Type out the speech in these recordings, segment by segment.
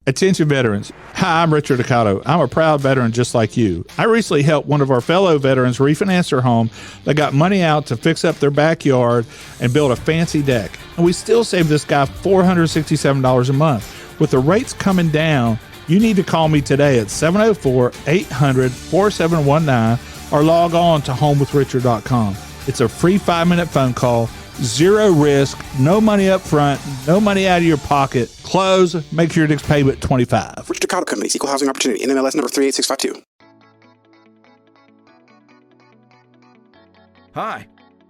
Attention veterans. Hi, I'm Richard Ocado. I'm a proud veteran just like you. I recently helped one of our fellow veterans refinance their home. They got money out to fix up their backyard and build a fancy deck. And we still saved this guy $467 a month. With the rates coming down, you need to call me today at 704-800-4719 or log on to homewithrichard.com. It's a free 5-minute phone call. Zero risk, no money up front, no money out of your pocket. Close, make sure your next payment 25. Richard Ocado Company, Equal Housing Opportunity, NMLS number 38652. Hi,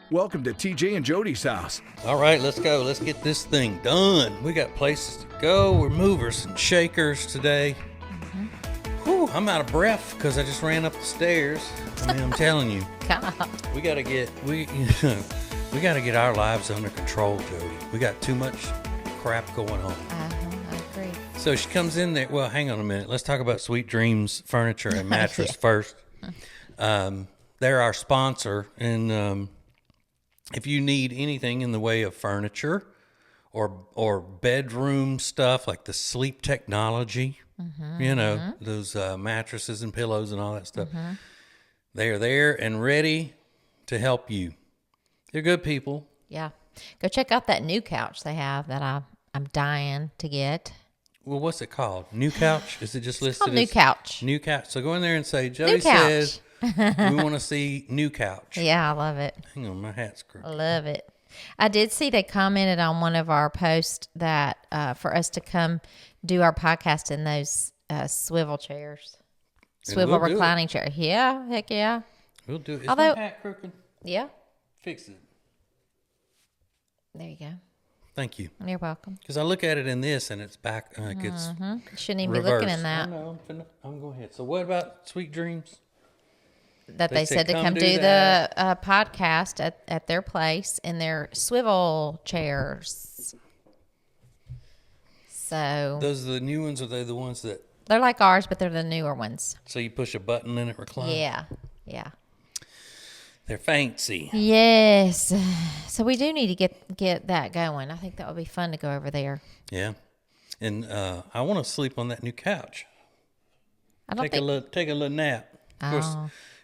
welcome to TJ and Jodi's house. All right, let's go. Let's get this thing done. We got places to go. We're movers and shakers today. Whew, I'm out of breath because I just ran up the stairs. I mean, I'm telling you, we gotta get our lives under control, Jodi. We got too much crap going on. I agree. So she comes in there. Well, hang on a minute. Let's talk about Sweet Dreams Furniture and Mattress first. They're our sponsor, and if you need anything in the way of furniture or bedroom stuff like the sleep technology, those mattresses and pillows and all that stuff, they are there and ready to help you. They're good people. Yeah. Go check out that new couch they have that I'm dying to get. Well, what's it called? New couch? Is it just listed as new couch? New couch. So go in there and say, Jodi says we want to see new couch. Yeah, I love it. Hang on, my hat's crooked. I love it. I did see they commented on one of our posts that for us to come do our podcast in those swivel chairs. Swivel reclining chair. Yeah, heck yeah. We'll do it. Is Although, my hat crooked? Yeah. Fix it. There you go. Thank you. You're welcome. Because I look at it in this and it's back. It's Shouldn't even reversed. be looking in that. I know. I'm going ahead. So what about Sweet Dreams? That they said to come do the podcast at their place in their swivel chairs. So Those are the new ones, or are they the ones that? They're like ours, but they're the newer ones. So you push a button and it reclines? Yeah. They're fancy. Yes. So we do need to get that going. I think that would be fun to go over there. Yeah. And I want to sleep on that new couch. Take a little nap. Of course,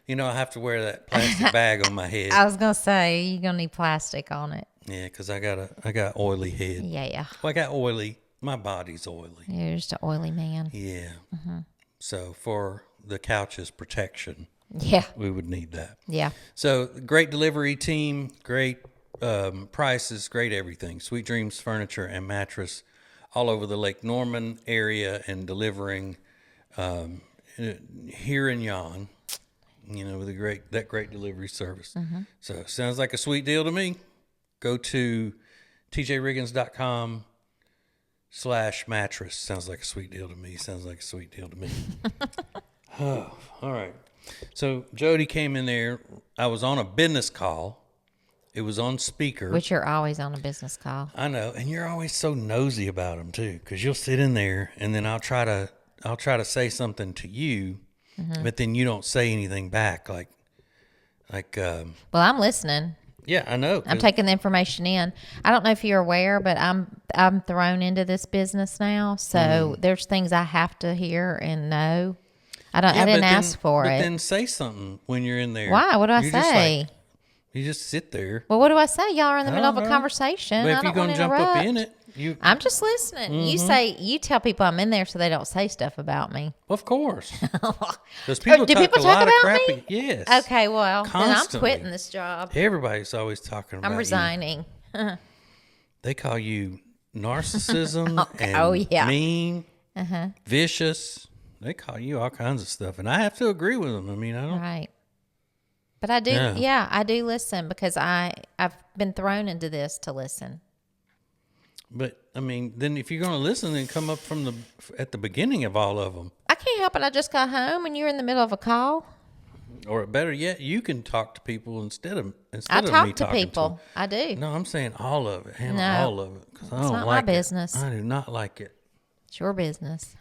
I have to wear that plastic bag on my head. I was gonna say you're gonna need plastic on it. Yeah, because I got oily head. Yeah. Well, I got oily. My body's oily. You're just an oily man. Yeah. So for the couch's protection, we would need that. Yeah. So great delivery team, great prices, great everything. Sweet Dreams Furniture and Mattress, all over the Lake Norman area, and delivering here and yon. With that great delivery service. So sounds like a sweet deal to me. Go to tjriggins.com/mattress. Sounds like a sweet deal to me. Oh, all right. So Jodi came in there. I was on a business call. It was on speaker. Which you're always on a business call. I know, and you're always so nosy about them too, because you'll sit in there and then I'll try to say something to you. But then you don't say anything back, like. Well, I'm listening. Yeah, I know. I'm taking the information in. I don't know if you're aware, but I'm thrown into this business now, so there's things I have to hear and know. I didn't ask for it. But then say something when you're in there. Why? What do I say? You just sit there. Well, what do I say? Y'all are in the middle of a conversation. But if I you're don't want to jump interrupt. up in it, I'm just listening. You tell people I'm in there so they don't say stuff about me. Of course. Because people Do people a lot talk of about crappy. me? Yes. Okay, well, then I'm quitting this job. Everybody's always talking about I'm resigning. They call you narcissism and mean, vicious. They call you all kinds of stuff, and I have to agree with them. I mean, I don't. Right. But I do, I do listen because I've been thrown into this to listen. But I mean, then if you're going to listen, then come up at the beginning of all of them. I can't help it. I just got home and you're in the middle of a call. Or better yet, you can talk to people instead of me talk talking to people. I do. No, I'm saying all of it. Handle all of it, because I don't not like my business. I do not like it. It's your business.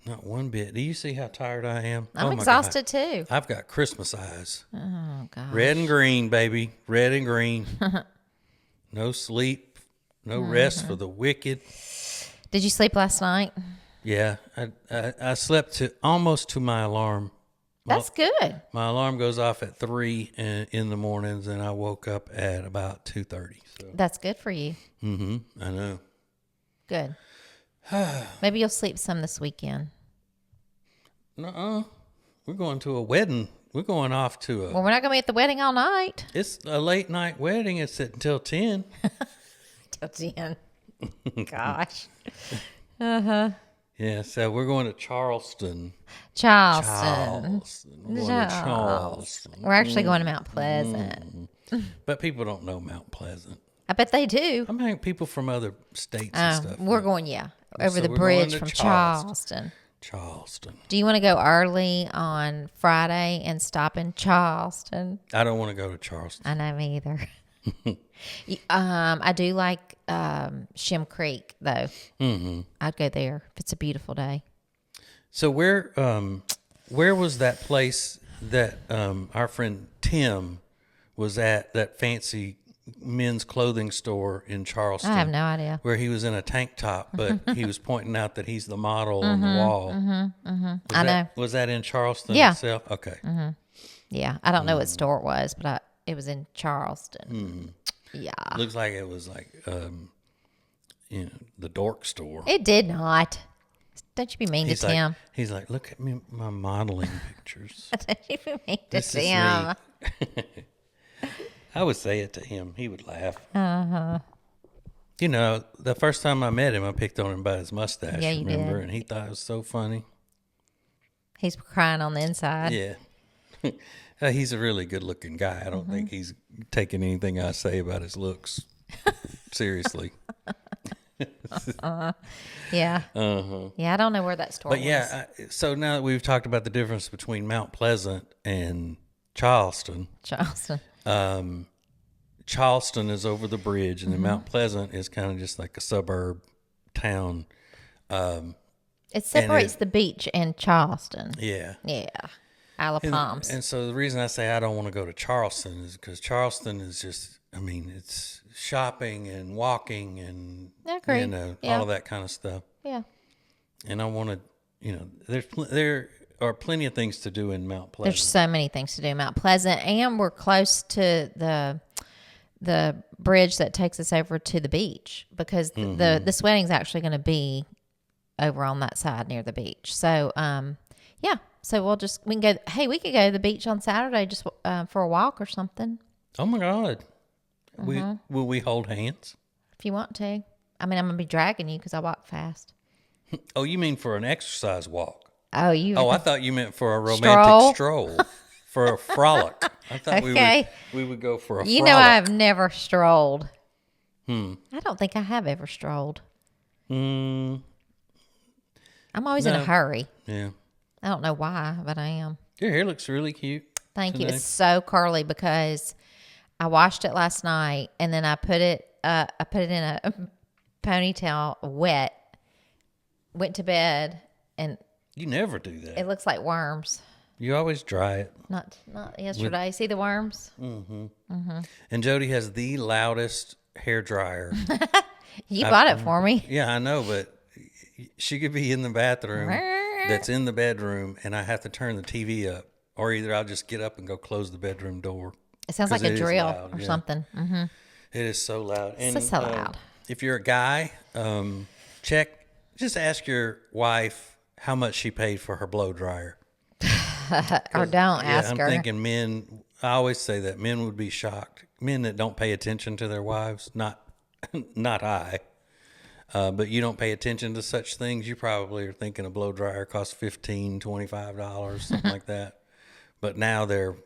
Not one bit. Do you see how tired I am? I'm exhausted too. I've got Christmas eyes. Oh God. Red and green, baby. Red and green. No sleep. No rest for the wicked. Did you sleep last night? Yeah, I slept almost to my alarm. That's good. My alarm goes off at 3 in the mornings, and I woke up at about 2:30. So. That's good for you. I know. Good. Maybe you'll sleep some this weekend. Nuh-uh. We're going to a wedding. We're going off to Well, we're not going to be at the wedding all night. It's a late night wedding. It's until 10. Till 10. Gosh. Yeah, so we're going to Charleston. Charleston. We're going to Charleston. We're actually going to Mount Pleasant. But people don't know Mount Pleasant. I bet they do. I mean, people from other states and stuff. We're going, over the we're bridge going to from Charleston. Charleston. Do you want to go early on Friday and stop in Charleston? I don't want to go to Charleston. I know me either. I do like Shem Creek, though. Mm-hmm. I'd go there if it's a beautiful day. So where was that place that our friend Tim was at, that fancy men's clothing store in Charleston? I have no idea. Where he was in a tank top, but he was pointing out that he's the model on the wall. I know. Was that in Charleston Yeah. itself? Okay. Yeah, I don't know what store it was, but it was in Charleston. Yeah. Looks like it was like, the dork store. It did not. Don't you be mean to Tim. He's like, look at me, my modeling pictures. Don't you be mean to This is Tim. me. I would say it to him. He would laugh. Uh-huh. The first time I met him, I picked on him by his mustache, Yeah, you remember? did. And he thought it was so funny. He's crying on the inside. Yeah. He's a really good-looking guy. I don't think he's taking anything I say about his looks seriously. Yeah. Yeah, I don't know where that store But was. yeah, so now that we've talked about the difference between Mount Pleasant and Charleston, Charleston is over the bridge, and then Mount Pleasant is kind of just like a suburb town. It separates the beach and Charleston. Yeah. Yeah. Isle of Palms. And so the reason I say I don't want to go to Charleston is because Charleston is just, it's shopping and walking and, I agree. all of that kind of stuff. Yeah. And I want to, there are plenty of things to do in Mount Pleasant. There's so many things to do in Mount Pleasant, and we're close to the bridge that takes us over to the beach, because this wedding's actually going to be over on that side near the beach. So, yeah. So we can go. Hey, we could go to the beach on Saturday just for a walk or something. Oh my God. Will we hold hands? If you want to. I'm going to be dragging you because I walk fast. Oh, you mean for an exercise walk? Oh, I thought you meant for a romantic stroll for a frolic. I thought we would go for a frolic. I've never strolled. I don't think I have ever strolled. I'm always in a hurry. Yeah. I don't know why, but I am. Your hair looks really cute. Thank you. It's so curly because I washed it last night, and then I put it in a ponytail wet, went to bed, and you never do that. it looks like worms. You always dry it. Not yesterday. See the worms? And Jodi has the loudest hair dryer. You bought it for me. Yeah, I know, but she could be in the bathroom that's in the bedroom, and I have to turn the TV up, or either I'll just get up and go close the bedroom door. It sounds like a drill or something. Mm-hmm. It is so loud. And, so loud. If you're a guy, just ask your wife how much she paid for her blow dryer. Or don't ask her. I'm thinking men, I always say that men would be shocked. Men that don't pay attention to their wives, not I. But you don't pay attention to such things. You probably are thinking a blow dryer costs $15, $25, something like that. But now they're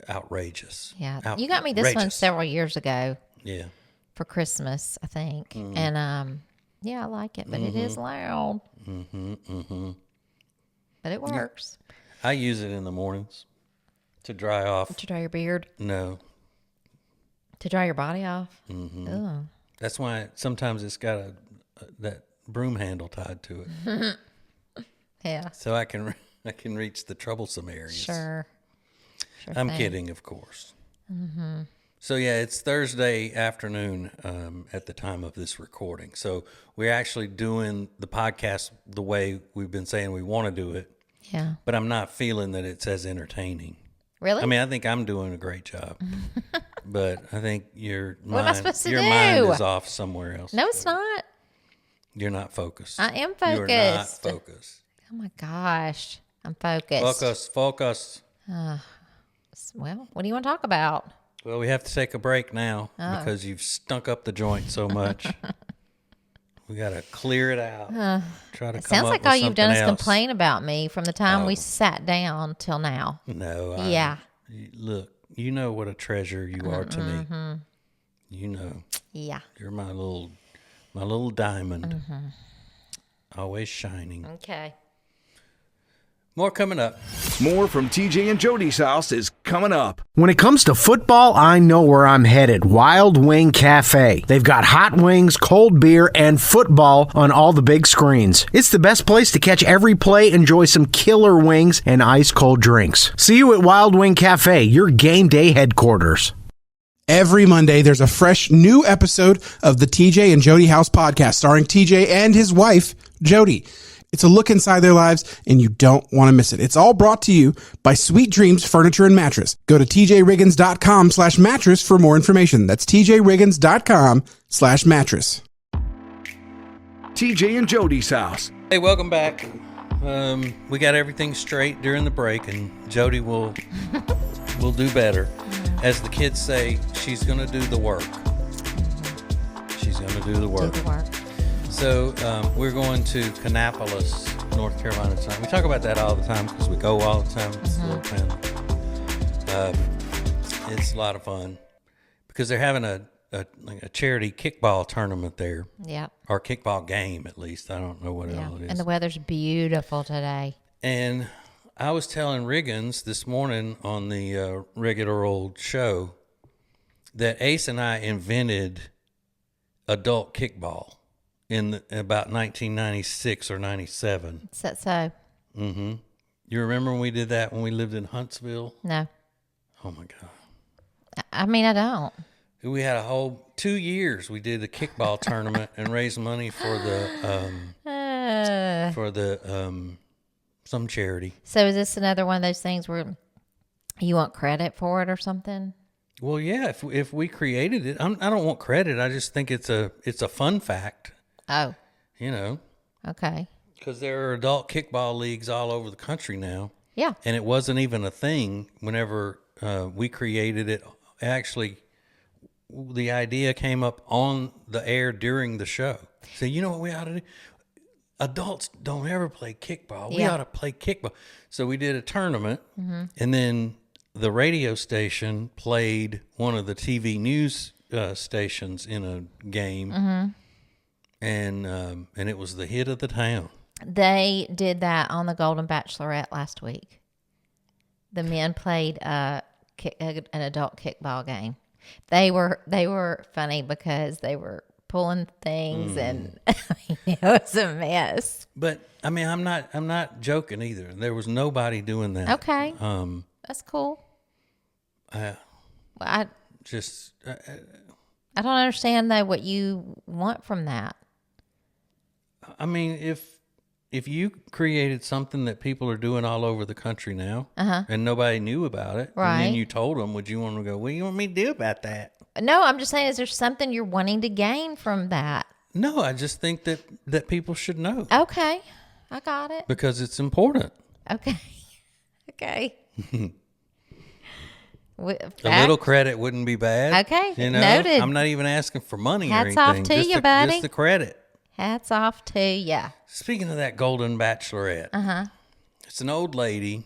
outrageous. Yeah, you got me this one several years ago. Yeah, for Christmas, I think, and I like it, but it is loud. But it works. I use it in the mornings to dry off. To dry your beard? No. To dry your body off? Oh. That's why sometimes it's got that broom handle tied to it. Yeah. So I can reach the troublesome areas. Sure I'm kidding, of course. So, yeah, it's Thursday afternoon at the time of this recording. So we're actually doing the podcast the way we've been saying we want to do it. Yeah. But I'm not feeling that it's as entertaining. Really? I mean, I think I'm doing a great job. But I think your What am I supposed to mind do? is off somewhere else. No, it's not. You're not focused. I am focused. You're not focused. Oh, my gosh. I'm focused. Focus. Well, what do you want to talk about? Well, we have to take a break now because you've stunk up the joint so much. We got to clear it out. Try to It come sounds up like with all you've done is something else. complain about me from the time we sat down till now. No. Yeah. Look, you know what a treasure you are to me. You know. Yeah. You're my little diamond. Always shining. Okay. More coming up. More from TJ and Jody's house is coming up. When it comes to football, I know where I'm headed. Wild Wing Cafe. They've got hot wings, cold beer, and football on all the big screens. It's the best place to catch every play, enjoy some killer wings, and ice-cold drinks. See you at Wild Wing Cafe, your game day headquarters. Every Monday, there's a fresh new episode of the TJ and Jodi House podcast starring TJ and his wife, Jodi. It's a look inside their lives, and you don't want to miss it. It's all brought to you by Sweet Dreams Furniture and Mattress. Go to tjriggins.com/mattress for more information. That's tjriggins.com/mattress. TJ and Jody's house. Hey, welcome back. We got everything straight during the break, and Jodi will do better. As the kids say, she's going to do the work. She's going to do the work. Do the work. So we're going to Kannapolis, North Carolina tonight. We talk about that all the time because we go all the time. It's a little town. It's a lot of fun because they're having a charity kickball tournament there. Yep. Or kickball game, at least. I don't know what Yeah. all it is. And the weather's beautiful today. And I was telling Riggins this morning on the regular old show that Ace and I invented adult kickball in about 1996 or 97. Is that so? Mm-hmm. You remember when we did that when we lived in Huntsville? No. Oh, my God. I mean, I don't. We had a whole 2 years. We did the kickball tournament and raised money for the some charity. So is this another one of those things where you want credit for it or something? Well, yeah. If we created it, I don't want credit. I just think it's a fun fact. Oh. You know. Okay. Because there are adult kickball leagues all over the country now. Yeah. And it wasn't even a thing whenever we created it. Actually, the idea came up on the air during the show. So, you know what we ought to do? Adults don't ever play kickball. We ought to play kickball. So we did a tournament, and then the radio station played one of the TV news stations in a game, and it was the hit of the town. They did that on the Golden Bachelorette last week. The men played an adult kickball game. They were funny because they were pulling things and it was a mess. But I mean, I'm not joking either. There was nobody doing that. Okay, that's cool. I don't understand though what you want from that. I mean, if you created something that people are doing all over the country now, and nobody knew about it, right, and then you told them, would you want to go, what do you want me to do about that? No, I'm just saying, is there something you're wanting to gain from that? No, I just think that people should know. Okay, I got it. Because it's important. Okay. Okay. A little credit wouldn't be bad. Okay, you know? noted. I'm not even asking for money Hats or anything. off to you, buddy. Just the credit. Hats off to you. Speaking of that Golden Bachelorette, it's an old lady.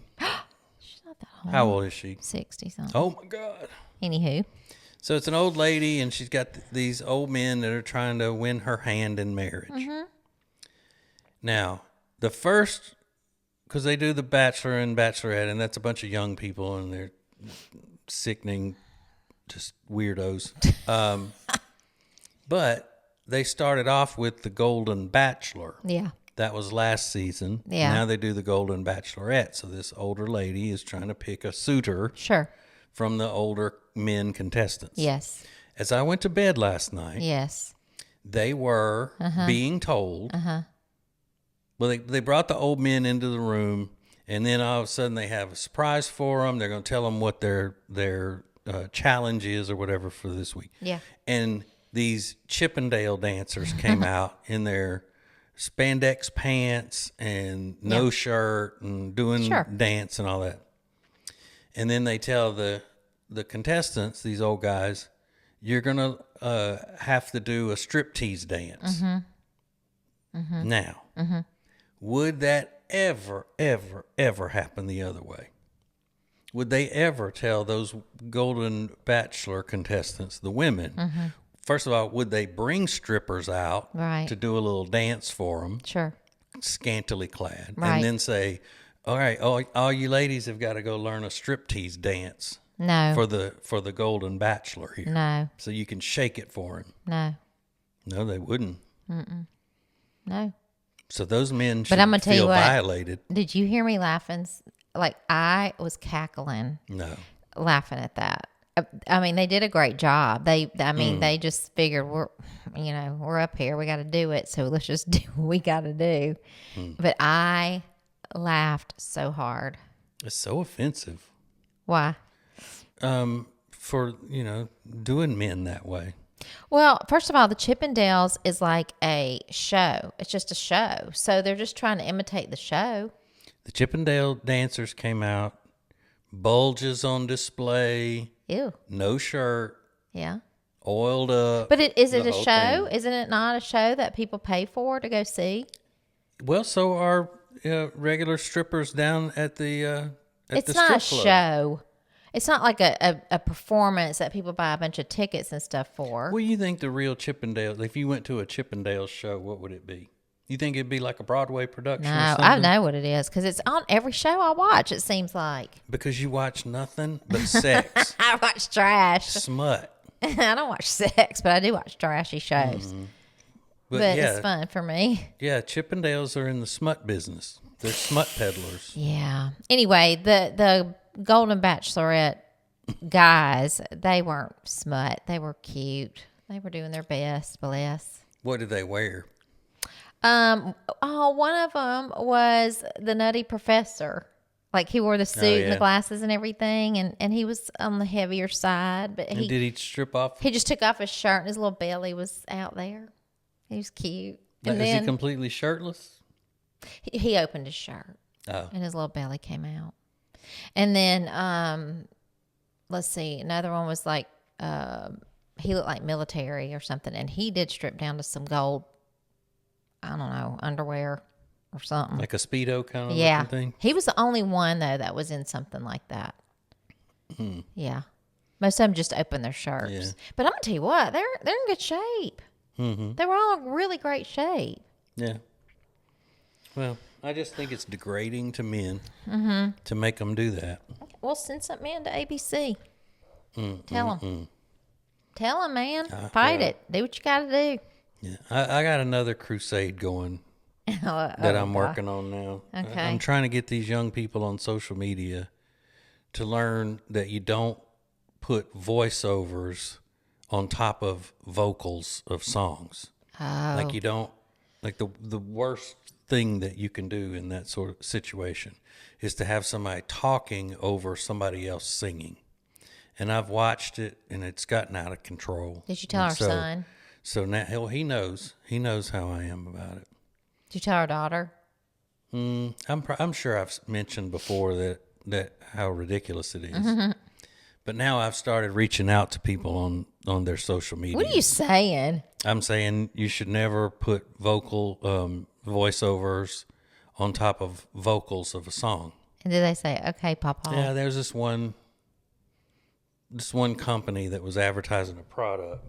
She's not that old. How old is she? 60 something. Oh my God. Anywho. So it's an old lady, and she's got these old men that are trying to win her hand in marriage. Now, the first, because they do the Bachelor and Bachelorette, and that's a bunch of young people, and they're sickening, just weirdos. But they started off with the Golden Bachelor. Yeah. That was last season. Yeah. Now they do the Golden Bachelorette. So this older lady is trying to pick a suitor Sure. from the older men contestants. Yes. As I went to bed last night, Yes. they were being told. Well, they brought the old men into the room, and then all of a sudden they have a surprise for them. They're going to tell them what their challenge is or whatever for this week. Yeah. And these Chippendale dancers came out in their spandex pants and no shirt and doing dance and all that. And then they tell the contestants, these old guys, you're going to have to do a striptease dance. Now, would that ever, ever, ever happen the other way? Would they ever tell those Golden Bachelor contestants, the women, first of all, would they bring strippers out to do a little dance for them? Sure. Scantily clad. Right. And then say, all right, all you ladies have got to go learn a striptease dance. No. For the Golden Bachelor here. No. So you can shake it for him. No. No, they wouldn't. No. So those men But I'm gonna should tell you feel what. violated. Did you hear me laughing? Like, I was cackling, laughing at that. I mean, they did a great job. They just figured we're up here. We got to do it. So let's just do what we got to do. But I laughed so hard. It's so offensive. Why? For, doing men that way. Well, first of all, the Chippendales is like a show. It's just a show. So they're just trying to imitate the show. The Chippendale dancers came out, bulges on display, Ew. no shirt, Yeah. oiled up. But is it the a whole show? thing. Isn't it not a show that people pay for to go see? Well, so are regular strippers down at the It's strip not a club. show. It's not like a performance that people buy a bunch of tickets and stuff for. What do you think the real Chippendales, if you went to a Chippendales show, what would it be? You think it'd be like a Broadway production or No, something? I know what it is because it's on every show I watch, it seems like. Because you watch nothing but sex, I watch trash. smut. I don't watch sex, but I do watch trashy shows. But yeah, it's fun for me. yeah, Chippendales are in the smut business. They're smut peddlers. Yeah. Anyway, the Golden Bachelorette guys, they weren't smut. They were cute. They were doing their best, bless. What did they wear? One of them was the Nutty Professor. Like he wore the suit and the glasses and everything, and he was on the heavier side. But And did he strip off? he just took off his shirt and his little belly was out there. He was cute. And Is then he completely shirtless? he opened his shirt Oh, and his little belly came out. And then let's see, another one was like he looked like military or something, and he did strip down to some gold, I don't know, underwear or something. like a Speedo kind of Yeah. looking thing? He was the only one, though, that was in something like that. Yeah. Most of them just opened their shirts. Yeah. But I'm going to tell you what, they're in good shape. Mm-hmm. They were all in really great shape. Yeah. Well, I just think it's degrading to men to make them do that. Well, send something in to ABC. Tell them. Tell them, man. Fight it. Do what you got to do. Yeah, I got another crusade going that I'm working on now. Okay. I'm trying to get these young people on social media to learn that you don't put voiceovers on top of vocals of songs. Oh. Like you don't, like the worst thing that you can do in that sort of situation is to have somebody talking over somebody else singing. And I've watched it, and it's gotten out of control. Did you tell our son? So now he knows how I am about it. Did you tell our daughter? I'm sure I've mentioned before that how ridiculous it is. But now I've started reaching out to people on their social media. What are you saying? I'm saying you should never put vocal voiceovers on top of vocals of a song. And did they say, okay, Papa? Yeah, there's this one company that was advertising a product.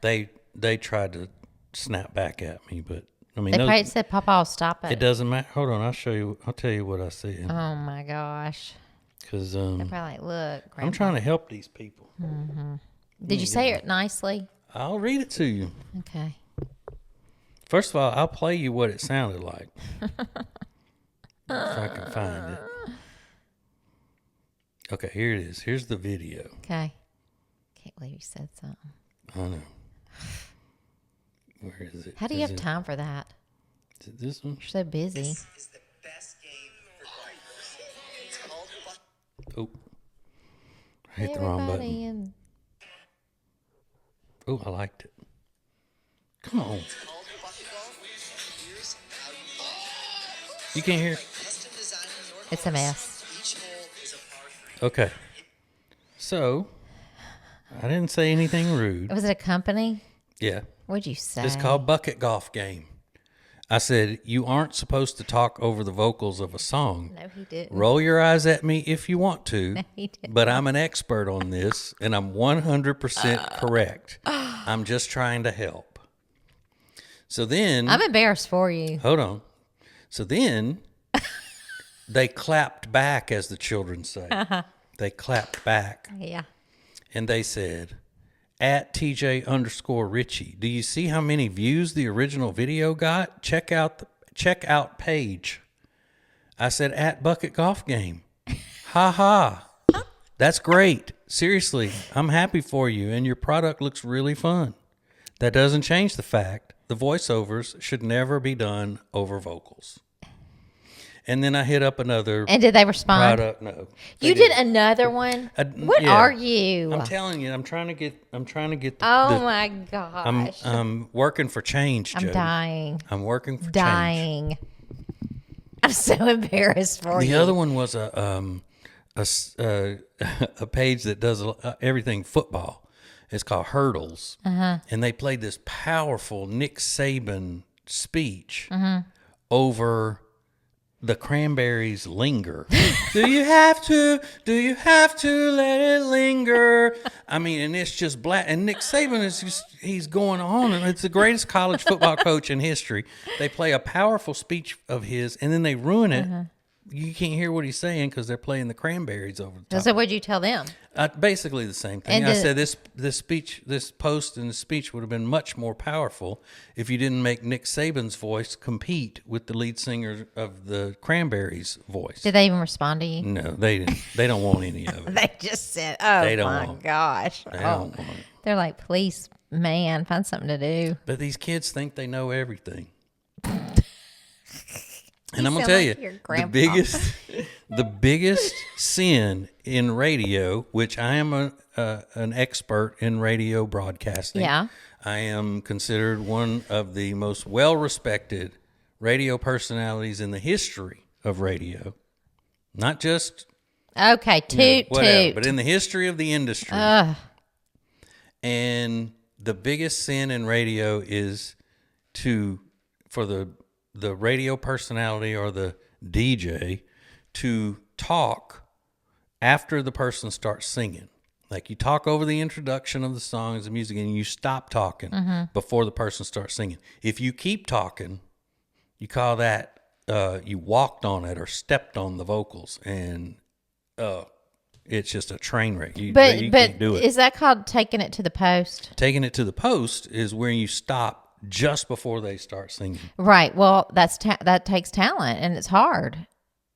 They tried to snap back at me, but I mean, They probably said, Papa, stop it. it doesn't matter. Hold on, I'll tell you what I said. Oh, my gosh. Because They're probably like, look, I'm Grandpa. trying to help these people. Did you say it nicely? I'll read it to you. Okay. First of all, I'll play you what it sounded like. If I can find it. Okay, here it is. Here's the video. Okay. Can't believe you said something. I know. Where is it? How do you have time for that? Is it this one? You're so busy. Oh. I hit the wrong button. In... Oh, I liked it. Come on. You can't hear? It's a mess. Okay. So, I didn't say anything rude. Was it a company? Yeah. What'd you say? It's called Bucket Golf Game. I said, you aren't supposed to talk over the vocals of a song. No, he didn't. Roll your eyes at me if you want to. No, he didn't. But I'm an expert on this, and I'm 100% correct. I'm just trying to help. So then... I'm embarrassed for you. Hold on. So then... They clapped back, as the children say. They clapped back. Yeah. And they said, at TJ_Richie, do you see how many views the original video got? Check out page. I said, at Bucket Golf Game. Ha ha. That's great. Seriously, I'm happy for you, and your product looks really fun. That doesn't change the fact the voiceovers should never be done over vocals. And then I hit up another. And did they respond? Product. No. You did another one? What yeah. are you? I'm telling you, I'm trying to get. Oh my gosh! I'm working for change, Jodi. I'm dying. I'm working for change. Dying. I'm so embarrassed for you. The other one was a page that does everything football. It's called Hurdles, and they played this powerful Nick Saban speech over the Cranberries' Linger. Do you have to let it linger? I mean, and it's just black. And Nick Saban he's going on, and it's the greatest college football coach in history. They play a powerful speech of his, and then they ruin it. You can't hear what he's saying because they're playing the Cranberries over the top. So what'd you tell them? Basically the same thing. I said this post and this speech would have been much more powerful if you didn't make Nick Saban's voice compete with the lead singer of the Cranberries' voice. Did they even respond to you? No, they didn't. They don't want any of it. They just said, "Oh They don't my want it. gosh!" They don't want it. They're like, "Please, man, find something to do." But these kids think they know everything. And I'm gonna sound tell like you, your grandpa. the biggest sin in radio, which I am an expert in radio broadcasting. Yeah. I am considered one of the most well-respected radio personalities in the history of radio. Not just Okay, toot, whatever, but in the history of the industry. And the biggest sin in radio is for the radio personality or the DJ to talk after the person starts singing. Like you talk over the introduction of the songs and music and you stop talking before the person starts singing. If you keep talking, you call that you walked on it or stepped on the vocals, and it's just a train wreck. You can't do it. Is that called taking it to the post? Taking it to the post is where you stop just before they start singing. Right. Well, that takes talent, and it's hard,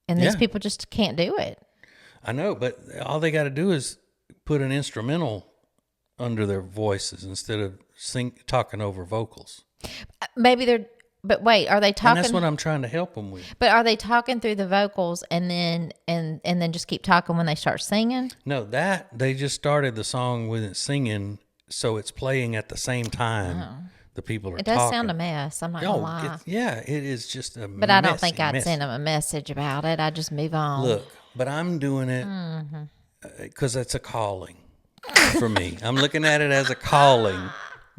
and these people just can't do it. I know, but all they got to do is put an instrumental under their voices instead of talking over vocals. Maybe they're. But wait, are they talking? And that's what I'm trying to help them with. But are they talking through the vocals and then just keep talking when they start singing? No, they just started the song with it singing, so it's playing at the same time. The people are talking. It does sound a mess. I'm not gonna lie. It is just a. But I don't think I'd send them a message about it. I'd just move on. Look, but I'm doing it because it's a calling for me. I'm looking at it as a calling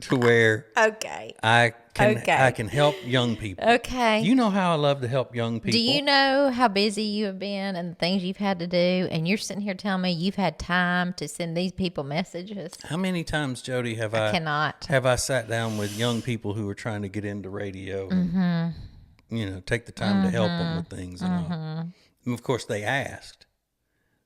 to where I can help young people. Okay. You know how I love to help young people. Do you know how busy you have been and the things you've had to do? And you're sitting here telling me you've had time to send these people messages. How many times, Jodi, have I sat down with young people who are trying to get into radio and take the time to help them with things and all. And of course, they asked.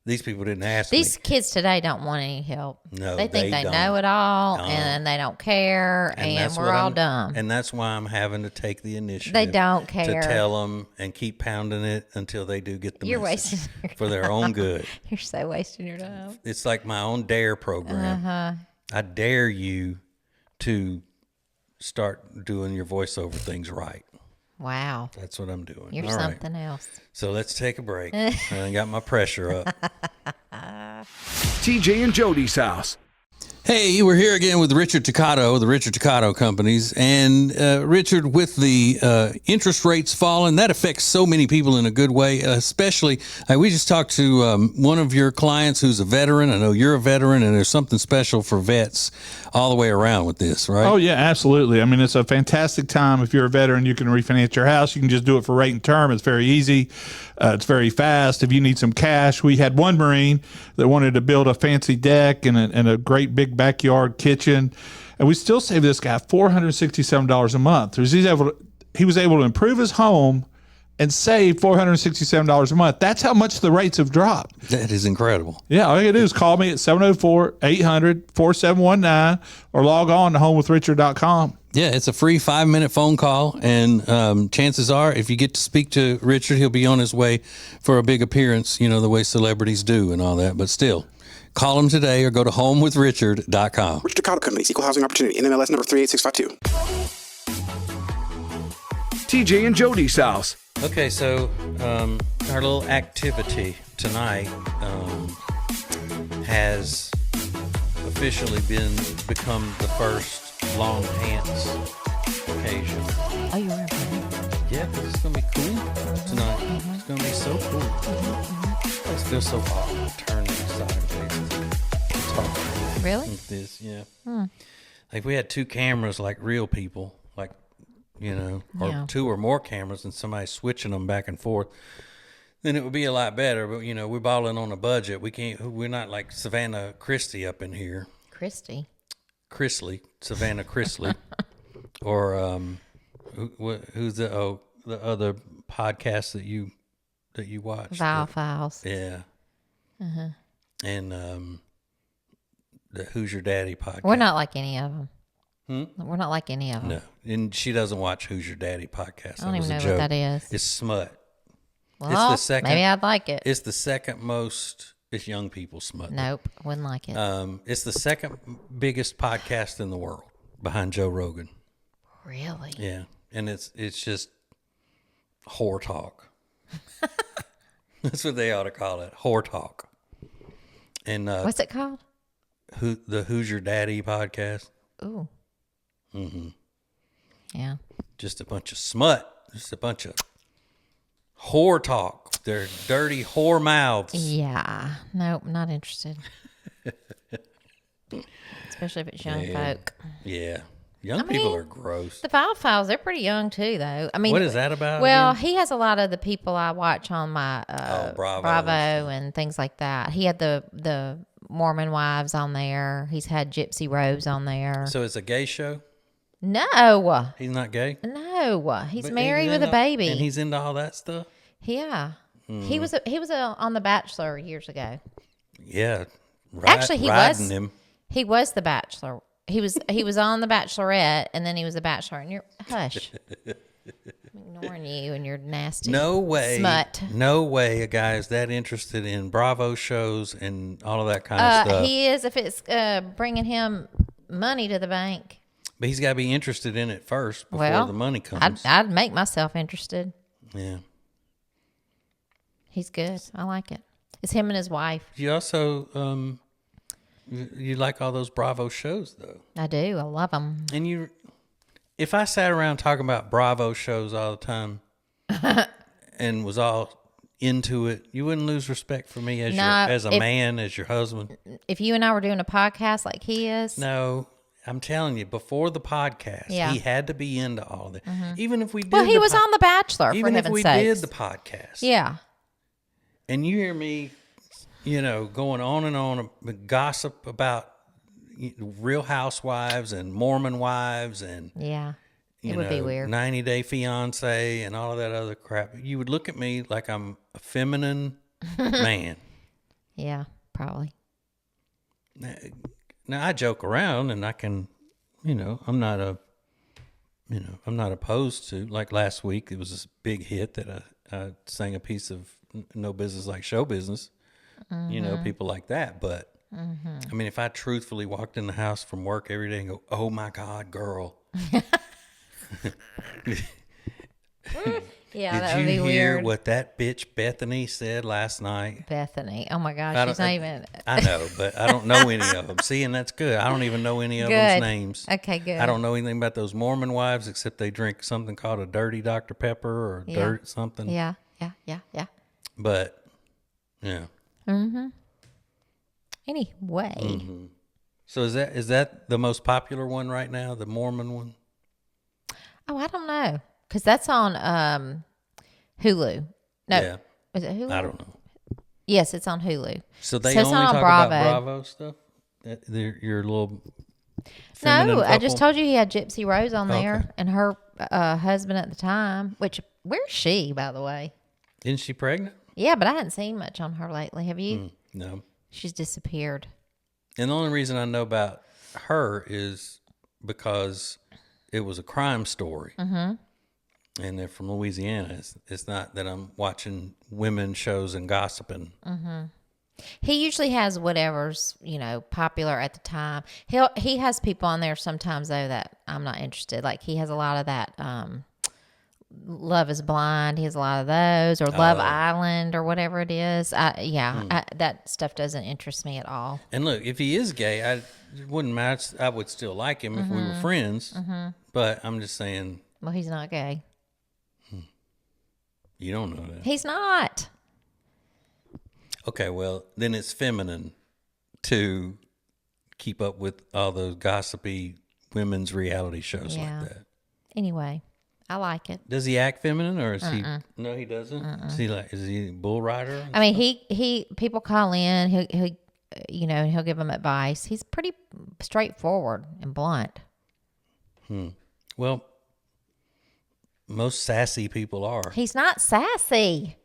These people didn't ask me. These kids today don't want any help. No, they think they don't. know it all, and they don't care, and we're all dumb. And that's why I'm having to take the initiative. They don't care. To tell them and keep pounding it until they do get the You're message wasting for their own good. You're so wasting your time. It's like my own DARE program. I dare you to start doing your voiceover things right. Wow. That's what I'm doing. You're all right. something else. So let's take a break. I got my pressure up. TJ and Jody's house. Hey, we're here again with Richard Toccato, the Richard Toccato Companies. And Richard, with the interest rates falling, that affects so many people in a good way, especially, we just talked to one of your clients who's a veteran. I know you're a veteran, and there's something special for vets all the way around with this, right? Oh, yeah, absolutely. I mean, it's a fantastic time. If you're a veteran, you can refinance your house. You can just do it for rate and term. It's very easy. It's very fast. If you need some cash, we had one Marine that wanted to build a fancy deck and a great big backyard kitchen, and we still saved this guy $467 a month. He was able to improve his home and save $467 a month. That's how much the rates have dropped. That is incredible. Yeah, all you got to do is call me at 704-800-4719 or log on to homewithrichard.com. Yeah, it's a free 5-minute phone call, and chances are, if you get to speak to Richard, he'll be on his way for a big appearance, you know, the way celebrities do and all that. But still, call him today or go to homewithrichard.com. Richard Toccato Companies, Equal Housing Opportunity, NMLS number 38652. TJ and Jody's house. Okay, so our little activity tonight has officially become the first long pants occasion. Oh, you remember that? Yeah, because it's going to be cool tonight. It's going to be so cool. It feels so awkward turning sideways to talk Really? like this, yeah. Like we had 2 cameras like real people, like, you know, or Yeah. 2 or more cameras and somebody switching them back and forth, then it would be a lot better. But, you know, we're balling on a budget. We're not like Savannah Christie up in here. Savannah Chrisley, or who's the other podcast that you watch? Vial Files. Yeah. And the Who's Your Daddy podcast. We're not like any of them. We're not like any of them. No, and she doesn't watch Who's Your Daddy podcast. I don't even know what that is. It's smut. Well, it's the second. maybe I'd like it. It's the second most. It's young people smut. Nope, wouldn't like it. It's the second biggest podcast in the world behind Joe Rogan. Really? Yeah, and it's just whore talk. That's what they ought to call it, whore talk. And What's it called? Who's Your Daddy podcast? Ooh. Yeah. Just a bunch of smut. Just a bunch of whore talk. They're dirty whore mouths. Yeah. Nope, not interested. Especially if it's young folk. Yeah. Young people are gross. The Vial Files, they're pretty young too, though. I mean, What is that about Well, again? he has a lot of the people I watch on my Bravo and things like that. He had the Mormon wives on there. He's had Gypsy Rose on there. So it's a gay show? No, He's not gay? no, he's But married he's with a into- baby. And he's into all that stuff? Yeah, he was on The Bachelor years ago. Yeah. Actually, he riding was. him. He was The Bachelor. He was on The Bachelorette, and then he was The Bachelor. And you're hush, I'm ignoring you and your nasty No way. smut. No way a guy is that interested in Bravo shows and all of that kind of stuff. He is if it's bringing him money to the bank. But he's got to be interested in it first before the money comes. I'd make myself interested. Yeah. He's good. I like it. It's him and his wife. You also, you like all those Bravo shows, though. I do. I love them. And if I sat around talking about Bravo shows all the time and was all into it, you wouldn't lose respect for me as man, as your husband. If you and I were doing a podcast like he is, No, I'm telling you, before the podcast, Yeah. he had to be into all that. Even if we did, well, he was on The Bachelor. Even for if we heaven's did sakes. the podcast, Yeah. and you hear me, going on and on with gossip about Real Housewives and Mormon wives and Yeah. It would be weird. 90 Day Fiance and all of that other crap. You would look at me like I'm a feminine man. Yeah, probably. Now I joke around, and I can, I'm not opposed to. Like last week, it was this big hit that I sang a piece of No Business Like Show Business. People like that. But I mean, if I truthfully walked in the house from work every day and go, "Oh my God, girl." Yeah, that Did would be you hear weird. what that bitch Bethany said last night? Bethany. Oh my gosh, she's not even. I know, but I don't know any of them. See, and that's good. I don't even know any of them's names. Okay, good. I don't know anything about those Mormon wives except they drink something called a dirty Dr. Pepper or dirt something. Yeah. But, yeah. Anyway. So is that the most popular one right now, the Mormon one? Oh, I don't know. Because that's on Hulu. No. Yeah. Is it Hulu? I don't know. Yes, it's on Hulu. So they it's only not on talk Bravo. about Bravo stuff? Your little feminine No, I just couple? told you he had Gypsy Rose on there Okay. and her husband at the time. Which, where's she, by the way? Isn't she pregnant? Yeah, but I hadn't seen much on her lately. Have you? No. She's disappeared. And the only reason I know about her is because it was a crime story. Mm-hmm. And they're from Louisiana. It's not that I'm watching women shows and gossiping. Mm-hmm. He usually has whatever's, popular at the time. He has people on there sometimes, though, that I'm not interested. Like, he has a lot of that Love is Blind. He has a lot of those. Or Love Island or whatever it is. That stuff doesn't interest me at all. And look, if he is gay, it wouldn't matter. I would still like him if we were friends. Mm-hmm. But I'm just saying. Well, he's not gay. You don't know that. He's not. Okay, well, then it's feminine to keep up with all those gossipy women's reality shows like that. Anyway, I like it. Does he act feminine or is he? No, he doesn't. Is he a bull rider? I mean, he people call in. He'll give them advice. He's pretty straightforward and blunt. Well, most sassy people are. He's not sassy.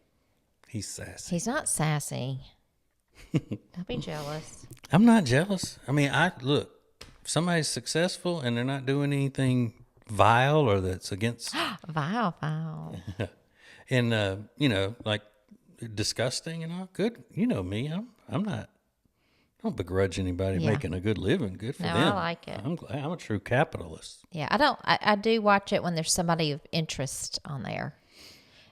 He's sassy. He's not sassy. Don't be jealous. I'm not jealous. I mean, look, if somebody's successful and they're not doing anything vile or that's against Vile. and like disgusting and all, good. You know me. I'm not. I don't begrudge anybody making a good living. Good for No, them. I like it. I'm glad. I'm a true capitalist. Yeah, I do watch it when there's somebody of interest on there.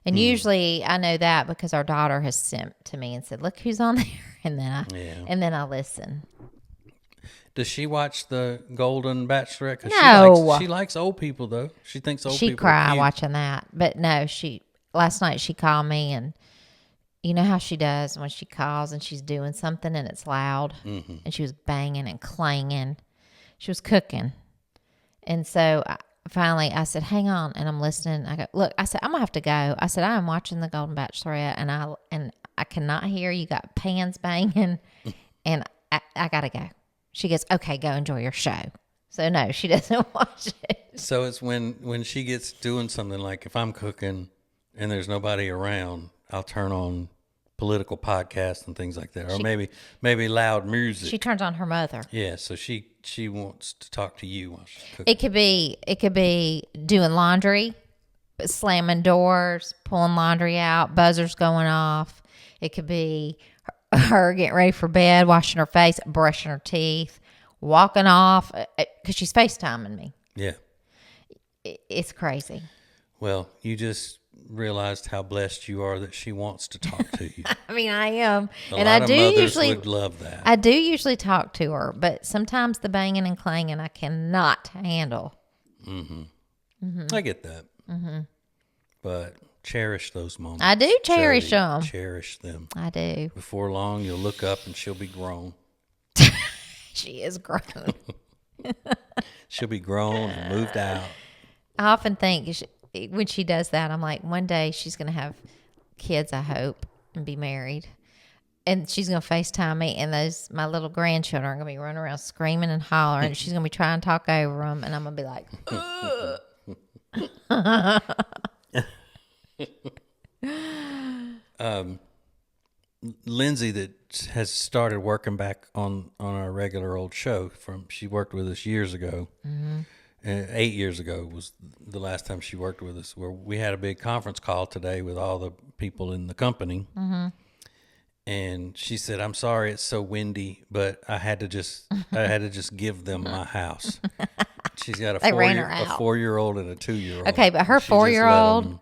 And usually I know that because our daughter has sent to me and said, "Look who's on there," and then I listen. Does she watch the Golden Bachelorette? 'Cause No. she likes old people though. She thinks old She'd people are cry cute. watching that, but no, last night she called me, and you know how she does when she calls and she's doing something and it's loud, and she was banging and clanging. She was cooking, and so finally I said, "Hang on," and I'm listening. I go, "Look," I said, "I'm gonna have to go." I said, "I am watching the Golden Bachelorette, and I cannot hear. You got pans banging, and I gotta go." She goes, "Okay, go enjoy your show." So no, she doesn't watch it. So it's when she gets doing something, like if I'm cooking and there's nobody around, I'll turn on political podcasts and things like that, or maybe loud music. She turns on her mother. Yeah, so she wants to talk to you while she's cooking. It could be doing laundry, slamming doors, pulling laundry out, buzzers going off. It could be her getting ready for bed, washing her face, brushing her teeth, walking off, because she's FaceTiming me. Yeah. It's crazy. Well, you just realized how blessed you are that she wants to talk to you. I mean, I am, A and lot I of do mothers usually would love that. I do usually talk to her, but sometimes the banging and clanging I cannot handle. I get that. But cherish those moments. I do cherish Jodi, them. Cherish them. I do. Before long, you'll look up and she'll be grown. She is grown. She'll be grown and moved out. I often think when she does that, I'm like, one day she's going to have kids, I hope, and be married. And she's going to FaceTime me, and my little grandchildren are going to be running around screaming and hollering, and she's going to be trying to talk over them, and I'm going to be like, ugh. Lindsay that has started working back on our regular old show. She worked with us years ago. 8 years ago was the last time she worked with us, where we had a big conference call today with all the people in the company. And she said, "I'm sorry it's so windy, but I had to just give them my house." She's got a 4-year-old and a 2-year-old. Okay, but her 4-year-old,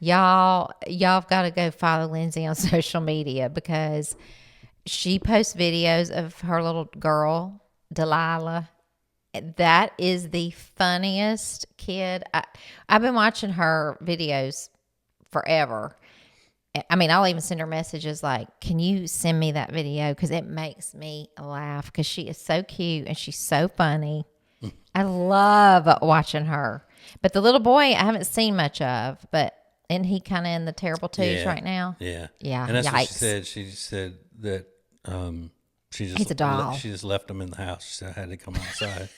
y'all have got to go follow Lindsay on social media, because she posts videos of her little girl, Delilah. That is the funniest kid. I've been watching her videos forever. I mean, I'll even send her messages like, "Can you send me that video?" Because it makes me laugh, because she is so cute and she's so funny. I love watching her. But the little boy, I haven't seen much of, but isn't he kind of in the terrible twos right now? Yeah. Yeah. And that's Yikes. what she said. She said that He's a doll. she just left him in the house. She said I had to come outside.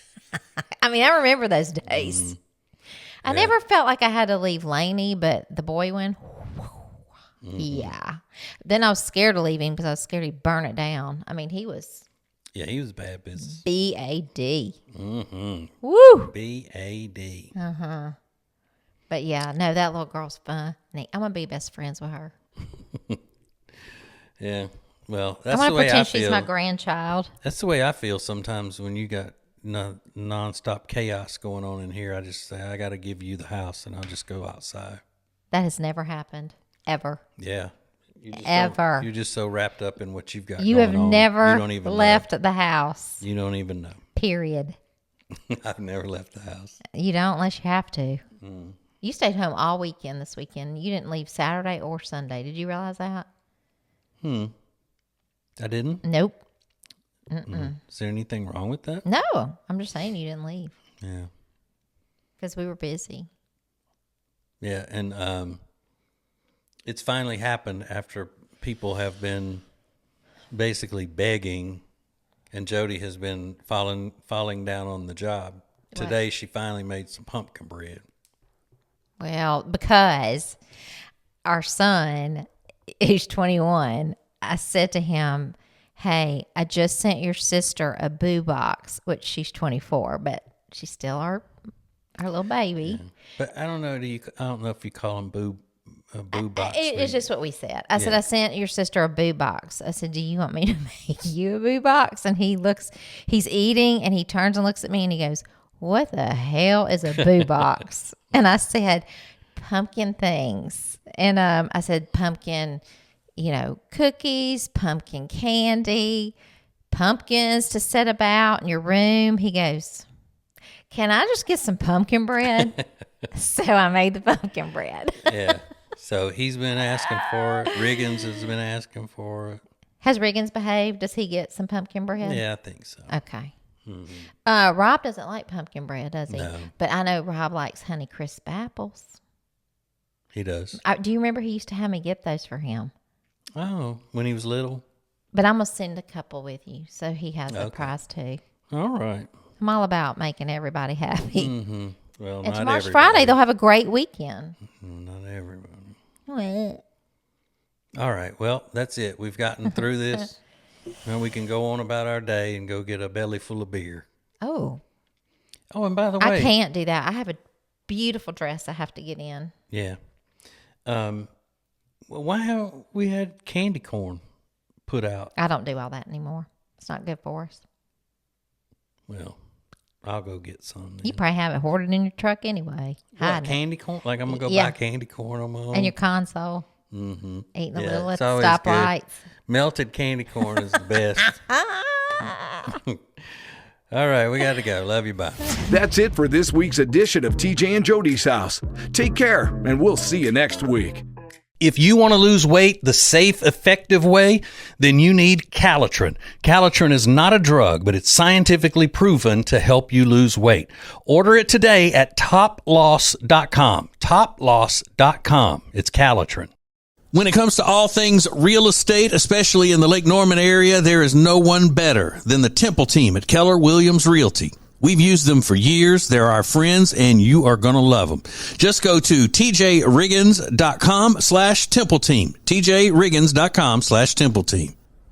I mean, I remember those days. I never felt like I had to leave Laney, but the boy went, yeah. Then I was scared to leave him because I was scared he'd burn it down. I mean, he was... Yeah, he was bad business. B-A-D. Woo! B-A-D. But yeah, no, that little girl's funny. I'm going to be best friends with her. Yeah. Well, I'm that's the going to way I pretend feel. she's my grandchild. That's the way I feel sometimes when you got nonstop chaos going on in here. I just say, I got to give you the house, and I'll just go outside. That has never happened. Ever. Yeah. Ever. You're just so wrapped up in what you've got You going have on. never You don't even left know. the house. You don't even know. Period. I've never left the house. You don't unless you have to. You stayed home all weekend this weekend. You didn't leave Saturday or Sunday. Did you realize that? I didn't? Nope. Is there anything wrong with that? No. I'm just saying you didn't leave Yeah. because we were busy. Yeah, and it's finally happened after people have been basically begging, and Jodi has been falling down on the job. Today she finally made some pumpkin bread. Well, because our son, who's 21, I said to him, "Hey, I just sent your sister a boo box," which she's 24, but she's still our little baby. Yeah. But I don't know. I don't know if you call them boo box. It's just what we said. I said, "I sent your sister a boo box." I said, "Do you want me to make you a boo box?" And he's eating, and he turns and looks at me, and he goes, "What the hell is a boo box?" And I said, "Pumpkin things." And I said, pumpkin, cookies, pumpkin candy, pumpkins to set about in your room. He goes, "Can I just get some pumpkin bread?" So I made the pumpkin bread. Yeah. So he's been asking for it. Riggins has been asking for it. Has Riggins behaved? Does he get some pumpkin bread? Yeah, I think so. Okay. Rob doesn't like pumpkin bread, does he? No. But I know Rob likes Honey Crisp apples. He does. Do you remember he used to have me get those for him? Oh, when he was little? But I'm going to send a couple with you so he has a prize too. All right. I'm all about making everybody happy. Mm-hmm. Well, And not tomorrow's everybody. Friday. They'll have a great weekend. Not everybody. Well, All right. Well, that's it. We've gotten through this. Now we can go on about our day and go get a belly full of beer. Oh, and by the way, I can't do that. I have a beautiful dress I have to get in. Yeah. Well, why haven't we had candy corn put out? I don't do all that anymore. It's not good for us. Well, I'll go get some. Then. You probably have it hoarded in your truck anyway. What, Hiding it. candy corn? Like I'm gonna go Yeah. buy candy corn on my own. And your console. Mm-hmm. Eating a Yeah, little at it's the always good. stoplights. Melted candy corn is the best. All right, we got to go. Love you. Bye. That's it for this week's edition of TJ and Jodi's House. Take care, and we'll see you next week. If you want to lose weight the safe, effective way, then you need Calitrin. Calitrin is not a drug, but it's scientifically proven to help you lose weight. Order it today at toploss.com. Toploss.com. It's Calitrin. When it comes to all things real estate, especially in the Lake Norman area, there is no one better than the Temple team at Keller Williams Realty. We've used them for years. They're our friends, and you are going to love them. Just go to tjriggins.com/Temple Team. tjriggins.com/Temple Team.